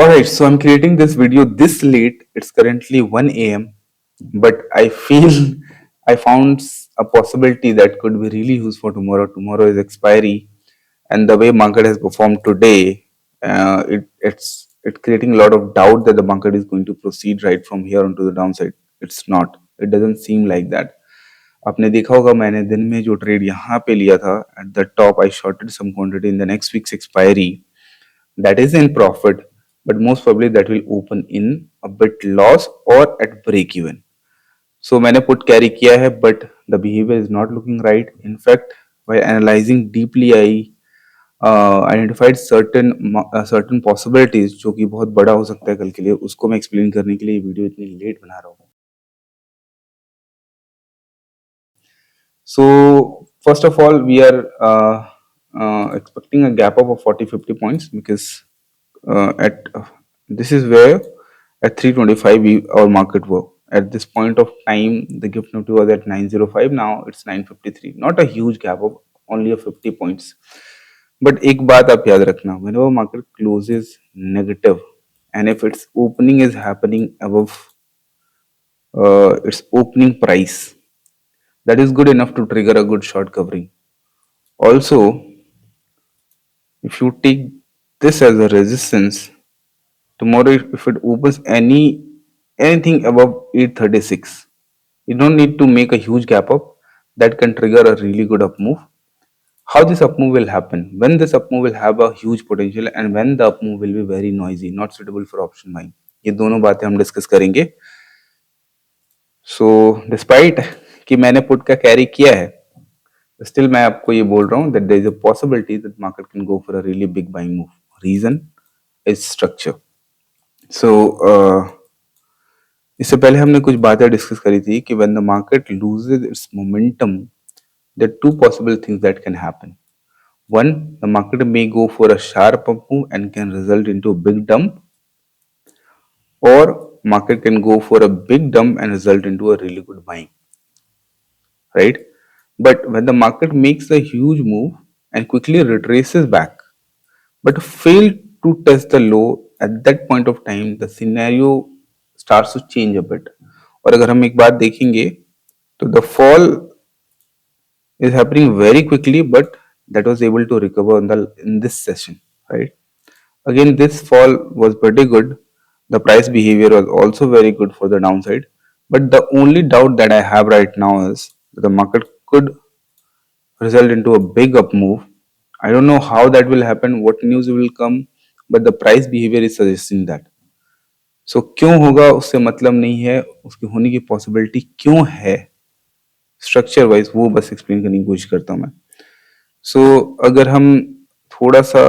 Alright, so I'm creating this video this late. It's currently 1 a.m. But I feel I found a possibility that could be really used for tomorrow. Tomorrow is expiry, and the way market has performed today, it's creating a lot of doubt that the market is going to proceed right from here onto the downside. It's not. It doesn't seem like that. आपने देखा होगा मैंने दिन में जो trade यहाँ पे लिया था at the top I shorted some quantity in the next weeks expiry that is in profit, but most probably that will open in a bit loss or at break even. So मैंने put carry किया है, but the behavior is not looking right. In fact, while analyzing deeply, I identified certain possibilities जो कि बहुत बड़ा हो सकता है कल के लिए. उसको मैं explain करने के लिए ये वीडियो इतनी लेट बना रहा हूँ. So first of all, we are expecting a gap up of 40-50 points because at this is where at 325 our market were. At this point of time, the gift nifty was at 905. Now it's 953. Not a huge gap of only a 50 points. But एक बात आप याद रखना, whenever market closes negative and if its opening is happening above its opening price, that is good enough to trigger a good short covering. Also, if you take this as a resistance, tomorrow if it opens anything above 836, you don't need to make a huge gap up. That can trigger a really good up move. How this up move will happen? When this up move will have a huge potential and when the up move will be very noisy, not suitable for option buying. ये दोनों बातें हम discuss करेंगे. So despite कि मैंने put का carry किया है, स्टिल मैं आपको ये बोल रहा हूँ that there is a possibility that market can go for a really big buying move. Reason is structure. So इससे पहले हमने कुछ बातें डिस्कस करी थी कि when the market loses its momentum there are two possible things that can happen. One, the market may go for a sharp up move and can result into a big dump, or market can go for a big dump and result into a really good buying, right? But when the market makes a huge move and quickly retraces back, but fail to test the low at that point of time, the scenario starts to change a bit. और अगर हम एक बात देखेंगे तो the fall is happening very quickly, but that was able to recover in this session, right? Again, this fall was pretty good. The price behavior was also very good for the downside. But the only doubt that I have right now is that the market could result into a big up move. I don't know how that will happen, what news will come, but the price behavior is suggesting that. So क्यों होगा उससे मतलब नहीं है, उसके होने की possibility क्यों है स्ट्रक्चर वाइज, वो बस एक्सप्लेन करने की कोशिश करता हूँ मैं. अगर हम थोड़ा सा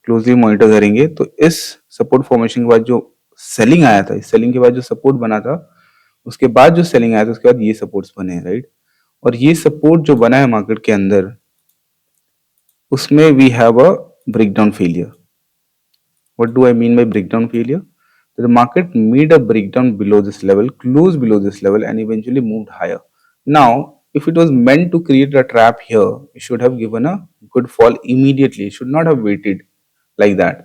क्लोजली मॉनिटर करेंगे तो इस सपोर्ट फॉर्मेशन के बाद जो सेलिंग आया था, इस सेलिंग के बाद जो सपोर्ट बना था, उसके बाद जो सेलिंग आया था, उसके बाद ये सपोर्ट्स बने हैं, राइट. और ये सपोर्ट जो बना है मार्केट के अंदर, उसमें we have a breakdown failure. What do I mean by breakdown failure? The market made a breakdown below this level, closed below this level, and eventually moved higher. Now, if it was meant to create a trap here, it should have given a good fall immediately. It should not have waited like that.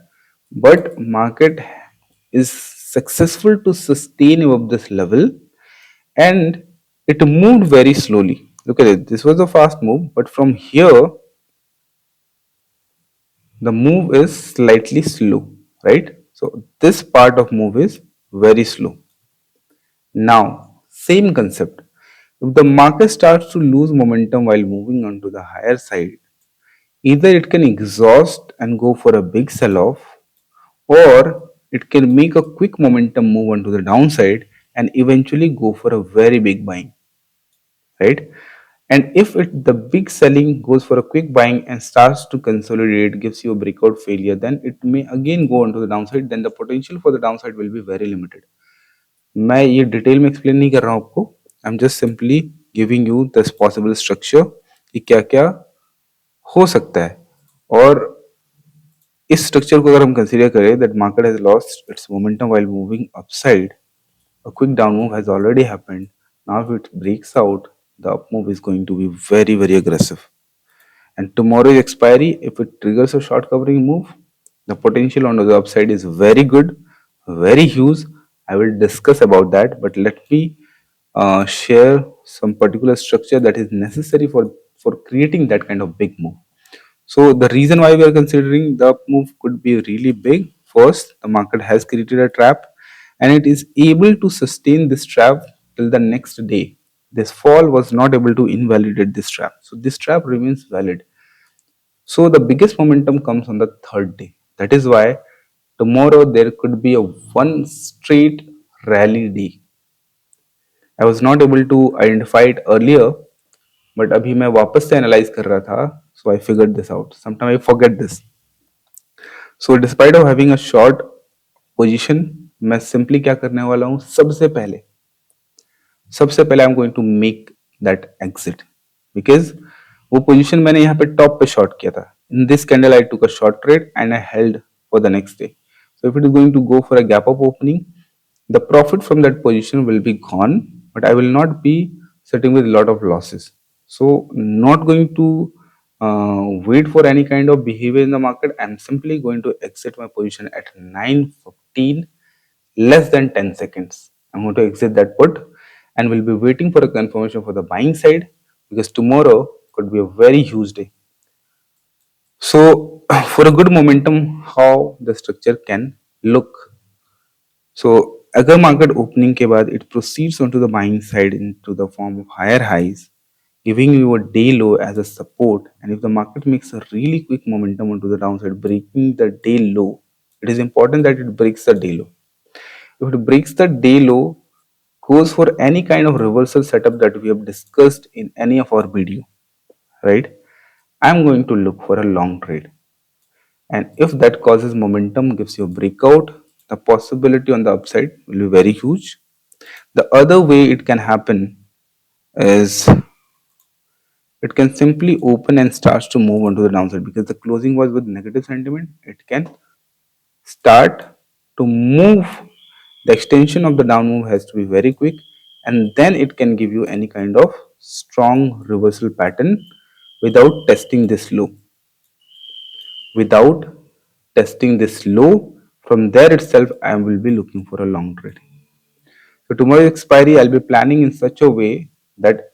But market is successful to sustain above this level, and it moved very slowly. Look at it. This was a fast move, but from here the move is slightly slow, right? So this part of move is very slow. Now, same concept. If the market starts to lose momentum while moving onto the higher side, either it can exhaust and go for a big sell off, or it can make a quick momentum move onto the downside and eventually go for a very big buying, right? And if the big selling goes for a quick buying and starts to consolidate, gives you a breakout failure, then it may again go onto the downside. Then the potential for the downside will be very limited. मैं ये detail में explain नहीं कर रहा हूँ आपको. I am just simply giving you this possible structure कि क्या क्या हो सकता है. और इस स्ट्रक्चर को अगर हम कंसीडर करें that market has lost its momentum while moving upside, a quick down move has already happened. Now if it breaks out, the up move is going to be very aggressive. And tomorrow is expiry. If it triggers a short covering move, The potential on the upside is very good, very huge. I will discuss about that, but let me share some particular structure that is necessary for creating that kind of big move. So the reason why we are considering the up move could be really big. First, the market has created a trap and it is able to sustain this trap till the next day. This fall was not able to invalidate this trap. So this trap remains valid. So the biggest momentum comes on the third day. That is why tomorrow there could be a one straight rally day. I was not able to identify it earlier, but अभी मैं वापस से analyse कर रहा था, so I figured this out. Sometimes I forget this. So despite of having a short position, मैं simply क्या करने वाला हूँ? सबसे पहले I am going to make that exit because वो पोजीशन मैंने यहाँ पे टॉप पे शॉर्ट किया था. In this candle I took a short trade and I held for the next day. So if it is going to go for a gap up opening, the profit from that position will be gone, but I will not be sitting with a lot of losses. So not going to wait for any kind of behavior in the market. I'm simply going to exit my position at 9:15, less than 10 seconds. I'm going to exit that put and will be waiting for a confirmation for the buying side because tomorrow could be a very huge day. So for a good momentum, how the structure can look. So अगर market opening के बाद it proceeds onto the buying side into the form of higher highs, giving you a day low as a support, and if the market makes a really quick momentum onto the downside, breaking the day low, it is important that it breaks the day low. If it breaks the day low, goes for any kind of reversal setup that we have discussed in any of our video, right? I'm going to look for a long trade. And if that causes momentum, gives you a breakout, the possibility on the upside will be very huge. The other way it can happen is it can simply open and starts to move onto the downside because the closing was with negative sentiment. It can start to move. The extension of the down move has to be very quick, and then it can give you any kind of strong reversal pattern without testing this low. Without testing this low, from there itself, I will be looking for a long trade. So tomorrow expiry, I'll be planning in such a way that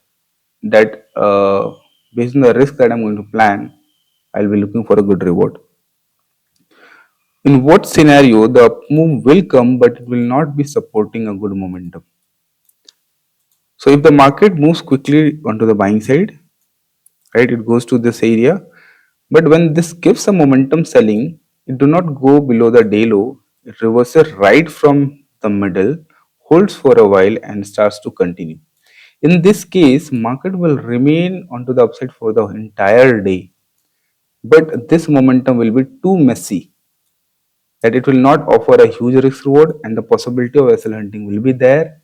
based on the risk that I'm going to plan, I'll be looking for a good reward. In what scenario the up move will come, but it will not be supporting a good momentum. So if the market moves quickly onto the buying side, right, it goes to this area. But when this gives a momentum selling, it do not go below the day low. It reverses right from the middle, holds for a while and starts to continue. In this case, market will remain onto the upside for the entire day. But this momentum will be too messy that it will not offer a huge risk reward and the possibility of SL hunting will be there.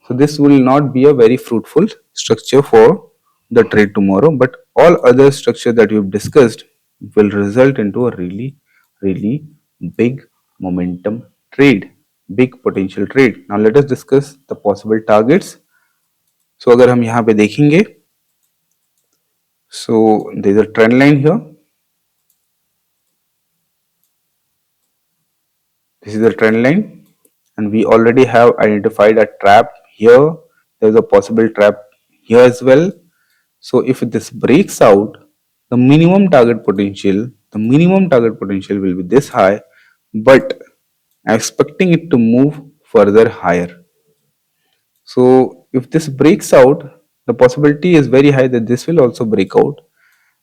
So this will not be a very fruitful structure for the trade tomorrow, but all other structure that we've discussed will result into a really, really big momentum trade, big potential trade. Now let us discuss the possible targets. So अगर हम यहाँ पे देखेंगे, so there is a trend line here. This is the trend line, and we already have identified a trap here. There is a possible trap here as well. So if this breaks out, the minimum target potential will be this high, but I'm expecting it to move further higher. So if this breaks out, the possibility is very high that this will also break out,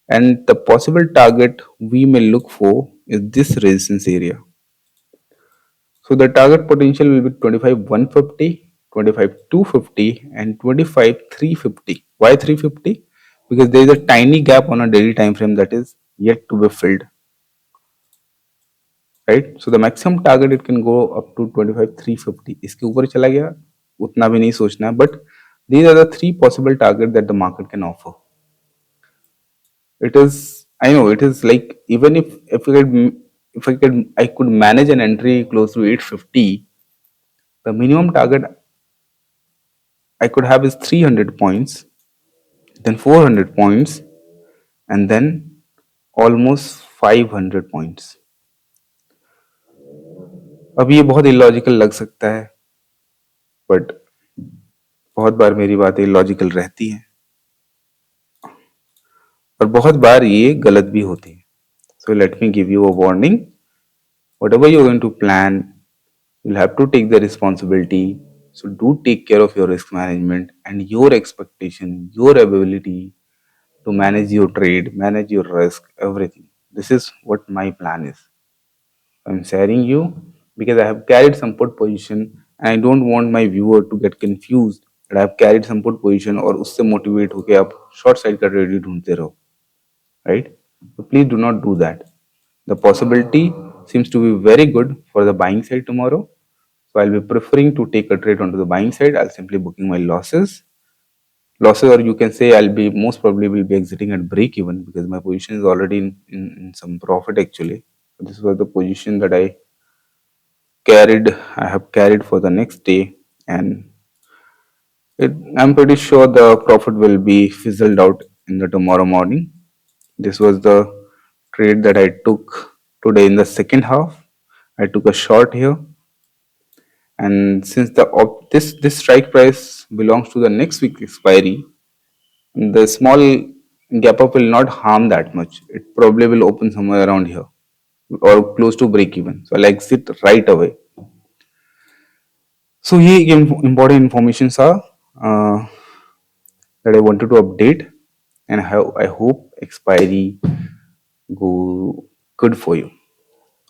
and the possible target we may look for is this resistance area. So the target potential will be 25,150, 25,250 and 25,350. Why 350? Because there is a tiny gap on a daily time frame that is yet to be filled. Right? So the maximum target it can go up to 25,350. इसके ऊपर चला गया उतना भी नहीं सोचना है, but these are the three possible targets that the market can offer. It is, I know it is like, even if I could manage an entry close to 850, the minimum target I could have is 300 points, then 400 points, and then almost 500 points. अब ये बहुत illogical लग सकता है, but बहुत बार मेरी बातें logical रहती हैं और बहुत बार ये गलत भी होती है. So let me give you a warning. Whatever you're going to plan, you'll have to take the responsibility. So do take care of your risk management and your expectation, your ability to manage your trade, manage your risk, everything. This is what my plan is. I'm sharing you because I have carried some put position and I don't want my viewer to get confused that I have carried some put position और उससे motivate होके आप short side का trade ढूंढते रहो, right? So please do not do that. The possibility seems to be very good for the buying side tomorrow. So I'll be preferring to take a trade onto the buying side. I'll simply booking my losses, or you can say I'll be most probably will be exiting at break even because my position is already in some profit actually. This was the position that I have carried for the next day, and I'm pretty sure the profit will be fizzled out in the tomorrow morning. This was the trade that I took today in the second half. I took a short here, and since this strike price belongs to the next week expiry, the small gap up will not harm that much. It probably will open somewhere around here or close to break even. So I'll exit right away. So ये important informations are that I wanted to update, and how I hope expiry go good for you.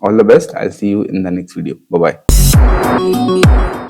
All the best. I'll see you in the next video. Bye bye.